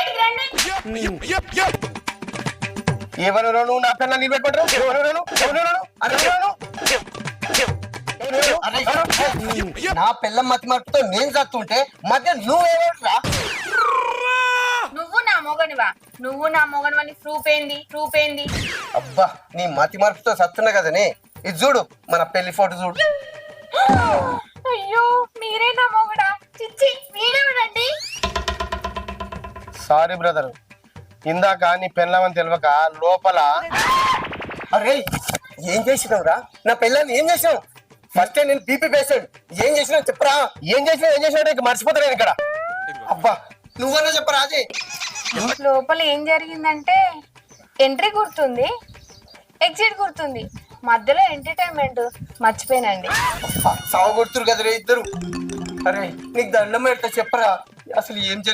బయటికి రండి. ఎవరు నువ్వు నా పిల్లలు నిలబెట్టుకుంటారు? నా పిల్లం మతి మరుపుతో నేను చస్తుంటే మధ్య నువ్వేరా? నువ్వు నా మొగనివా? నువ్వు నా మొగనివని ప్రూఫ్ ఏంది? అబ్బా నీ మతి మరుపుతో సత్తున్నా కదనే. ఇది చూడు, మన పెళ్లి ఫోటో చూడు. అయ్యో మీరే నా మొగడా? చిచ్చి వీడేవడండి? సారీ బ్రదర్, ఇందాక నీ పెళ్ళమని తెలియక లోపల. అరే ఏం చేసినావురా? నా పిల్లని ఏం చేసినావు? ఫస్ట్ నేను బీపీ పేషెంట్. ఏం చేసినావు చెప్పరా? ఏం చేసినా ఇక మర్చిపోతాను ఇక్కడ. అబ్బా నువ్వన్నా చెప్పరా అదే. లోపల ఏం జరిగిందంటే ఎంట్రీ గుర్తుంది, ఎగ్జిట్ గుర్తుంది, మధ్యలో ఎంటర్టైన్మెంట్ మర్చిపోయినండి. సాగు కొడుతురు కదరే ఇద్దరు. అరే నీకు దండం పెడతా చెప్పరా అసలు ఏం జరిగింది?